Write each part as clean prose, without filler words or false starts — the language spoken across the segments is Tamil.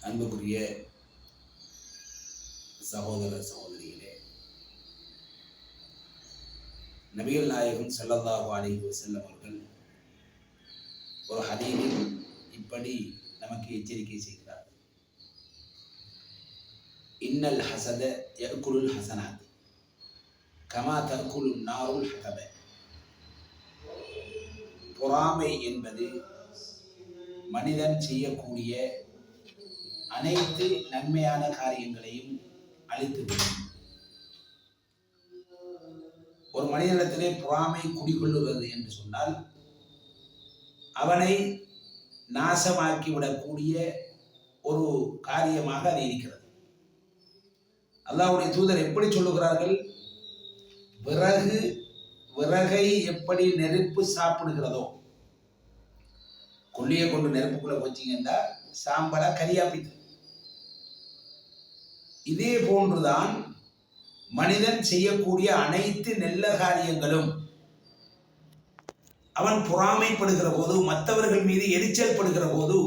அன்புக்குரிய சகோதர சகோதரிகளே, நபிகள் நாயகம் ஸல்லல்லாஹு அலைஹி வஸல்லம் அவர்கள் ஒரு ஹதீஸில் இப்படி நமக்கு எச்சரிக்கை செய்கிறார். இன்னல் ஹஸத யஅகுலுல் ஹஸனாத் கமா தஅகுலுன் நாருல் ஹதப. பொறாமை என்பது மனிதன் செய்யக்கூடிய அனைத்து நன்மையான காரியங்களையும் அழித்துவிடும். ஒரு மனிதனிடத்திலே பொறாமை குடிகொள்ளுகிறது என்று சொன்னால் அவனை நாசமாக்கி விடக்கூடிய ஒரு காரியமாக அது இருக்கிறது. அல்லாஹ்வுடைய தூதர் எப்படி சொல்லுகிறார்கள்? விறகை எப்படி நெருப்பு சாப்பிடுகிறதோ, கொல்லியை கொண்டு நெருப்புக்குள்ள வச்சிங்கன்னா சாம்பலா கரியாப்பித்து, இதே போன்றுதான் மனிதன் செய்யக்கூடிய அனைத்து நல்ல காரியங்களும் அவன் பொறாமைப்படுகிற போது, மற்றவர்கள் மீது எரிச்சல் படுகிற போது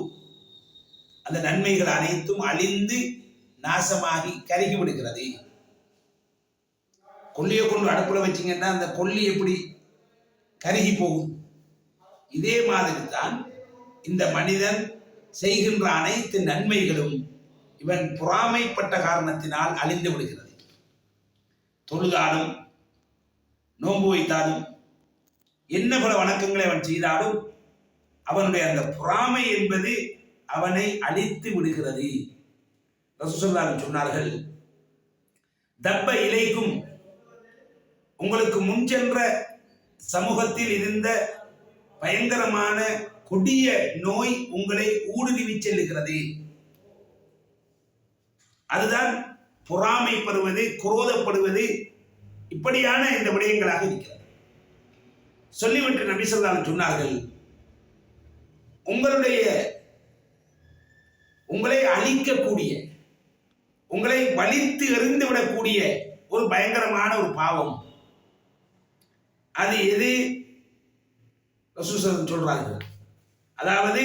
அந்த நன்மைகள் அனைத்தும் அழிந்து நாசமாகி கருகி விடுகிறது. கொல்லியை கொண்டு அடுப்புல வச்சிங்கன்னா அந்த கொல்லி எப்படி கருகி போகும், இதே மாதிரி தான் இந்த மனிதன் செய்கின்ற அனைத்து நன்மைகளும் இவன் பொறாமைப்பட்ட காரணத்தினால் அழிந்து விடுகிறது. தொழுதாலும் நோன்பு வைத்தாலும் என்ன பல வணக்கங்களை அவன் செய்தாலும் அவனுடைய அந்த பொறாமை என்பது அவனை அழித்து விடுகிறது. ரசூலுல்லாஹ் சொன்னார்கள், தப்ப இலைக்கும், உங்களுக்கு முன் சென்ற சமூகத்தில் இருந்த பயங்கரமான கொடிய நோய் உங்களை ஊடுருவி செல்லுகிறது. அதுதான் பொறாமைப்படுவது, குரோதப்படுவது, இப்படியான இந்த விடயங்களாக இருக்கிறது. சொல்லிவிட்டு நபி ஸல்லல்லாஹு அலைஹி வஸல்லம் சொன்னார்கள், உங்களை அழிக்கக்கூடிய, உங்களை வலித்து எறிந்து விடக்கூடிய ஒரு பயங்கரமான ஒரு பாவம் அது எது? ரசூலுல்லாஹ் சொல்றார்கள், அதாவது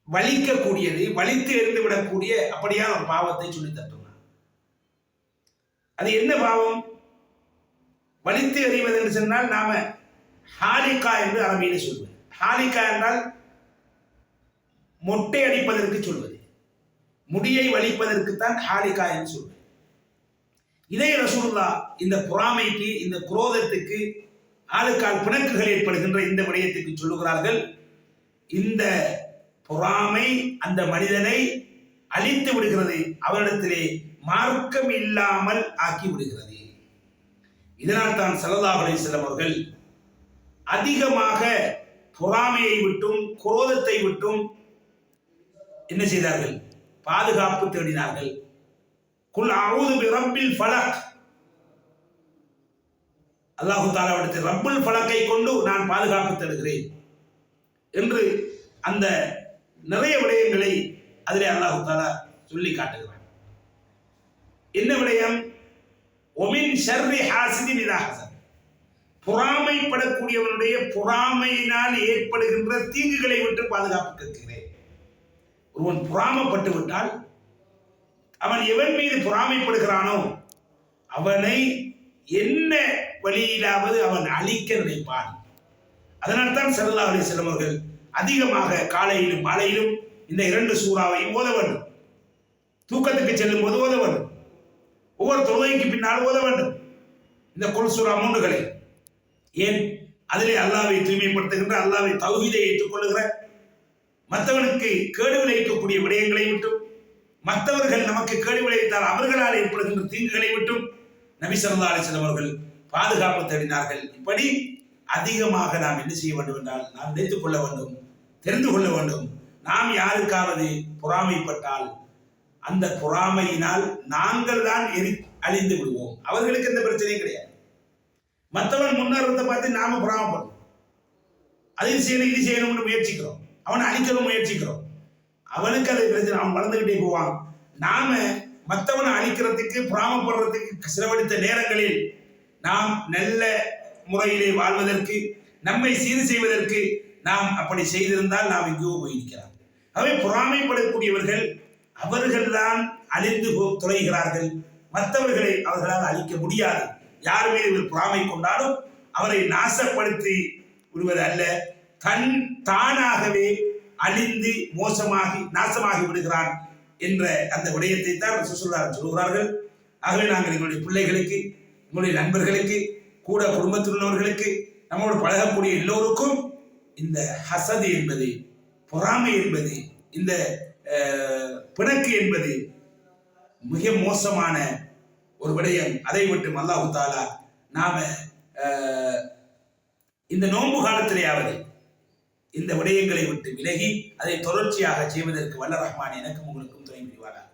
வலிக்கக்கூடியது, வலித்து எறிந்து விடக்கூடிய அப்படியான ஒரு பாவத்தை சொல்லி தட்டுவார். அது என்ன பாவம்? வலித்து எறிவது என்று சொன்னால் நாம ஹாலிகா என்று அரபியில் சொல்வது. ஹாலிகா என்றால் மொட்டை அடிப்பதற்கு சொல்வது, முடியை வலிப்பதற்குத்தான் ஹாலிகா என்று சொல்வது. இதே ரசூலுல்லாஹ் இந்த பொறாமைக்கு, இந்த குரோதத்துக்கு, ஆளுக்கால் பிணக்குகள் ஏற்படுகின்ற இந்த விடயத்துக்கு சொல்லுகிறார்கள், இந்த பொறாமை அந்த மனிதனை அழித்து விடுகிறது, அவரிடத்திலே மார்க்கம் இல்லாமல் ஆக்கி விடுகிறது. இதனால் தான் ஸல்லல்லாஹு அலைஹி வஸல்லம் அவர்கள் அதிகமாக பொறாமையை விட்டும் குரோதத்தை விட்டும் என்ன செய்தார்கள்? பாதுகாப்பு தேடினார்கள். குல் அஊது பி ரப்பில் ஃபலக், அல்லாஹ் தஆலாவிடத்தில் ரப்புல் ஃபலக்கை கொண்டு நான் பாதுகாப்பு தேடுகிறேன் என்று அந்த நிறைய விடயங்களை அதிலே அல்லாஹ் தஆலா சொல்லி காட்டுகிறான். என்ன விடயம்? ஒமின் ஷர்ரி ஹாசிதின் இதா ஹஸத், பொறாமைப்படக்கூடியவனுடைய பொறாமையினால் ஏற்படுகின்ற தீங்குகளை விட்டு பாதுகாப்பு கேட்கிறேன். ஒருவன் பொறாமைப்பட்டு விட்டால் அவன் எவன் மீது பொறாமைப்படுகிறானோ அவனை என்ன வழியிலாவது அவன் அழிக்க நினைப்பான். அதனால்தான் ஸல்லல்லாஹு அலைஹி வஸல்லம் அவர்கள் அதிகமாக காலையிலும் மாலையிலும் இந்த 2 சூறாவையும் ஓத வேண்டும். தூக்கத்துக்கு செல்லும் போது ஓத வேண்டும். ஒவ்வொரு தொழுகைக்கு பின்னால் ஓத வேண்டும் இந்த குல் சூரா 3களை. ஏன்? அதிலே அல்லாஹ்வை தூய்மைப்படுத்துகின்ற, அல்லாஹ்வை தௌஹீதை ஏற்றுக்கொள்ளுகிற, மற்றவனுக்கு கேடு விளைவிக்கக்கூடிய விடயங்களை விட்டும், மற்றவர்கள் நமக்கு கேடு விளைவித்தால் அவர்களால் ஏற்படுகின்ற தீங்குகளை விட்டும் நபி ஸல்லல்லாஹு அலைஹி வஸல்லம் அவர்கள் பாதுகாப்பு தேடினார்கள். இப்படி அதிகமாக நாம் என்ன செய்ய வேண்டும் என்றால், நாம் நினைத்துக் கொள்ள வேண்டும், தெரிந்து கொள்ள வேண்டும், நாம் யாருக்காவது பொறாமைப்பட்டால் அந்த பொறாமையினால் நாங்கள் தான் அழிந்து விடுவோம். அவர்களுக்கு எந்த பிரச்சனையும் கிடையாது. மற்றவன் முன்னேறத்தை பார்த்து நாம பொறாமைப்படுறோம், அது செய்யணும் இது செய்யணும்னு முயற்சிக்கிறோம், அவனை அழிக்கவும் முயற்சிக்கிறோம். அவனுக்கு அது பிரச்சனை, அவன் வளர்ந்துகிட்டே போவான். நாம மற்றவனை அழிக்கிறதுக்கு, பொறாமைப்படுறதுக்கு செலவழித்த நேரங்களில் நாம் நல்ல முறையிலே வாழ்வதற்கு, நம்மை சீர் செய்வதற்கு நாம் அப்படி செய்திருந்தால் நாம் எங்கேயோ போயிருக்கிறோம். அவை பொறாமைப்படக்கூடியவர்கள் அவர்கள்தான் அழிந்து தொலைகிறார்கள். மற்றவர்களை அவர்களால் அழிக்க முடியாது. யார் மீது இவர் பொறாமை கொண்டாலும் அவரை நாசப்படுத்தி விடுவது அல்ல, தானாகவே அழிந்து மோசமாகி நாசமாகி விடுகிறான் என்ற அந்த விடயத்தை தான் ரசூலுல்லாஹ் சொல்கிறார்கள். ஆகவே நாங்கள் எங்களுடைய பிள்ளைகளுக்கு, எங்களுடைய நண்பர்களுக்கு, கூட குடும்பத்தில் உள்ளவர்களுக்கு, நம்மோடு பழகக்கூடிய எல்லோருக்கும் இந்த ஹசது என்பது, பொறாமை என்பது, இந்த பிணக்கு என்பது மிக மோசமான ஒரு விடயம். அதை விட்டு அல்லாஹ் தஆலா நாம இந்த நோன்பு காலத்திலேயாவது இந்த விடயங்களை விட்டு விலகி அதை தொடர்ச்சியாக செய்வதற்கு வல்ல ரஹ்மான் எனக்கும் உங்களுக்கும் துணை புரிவாராக.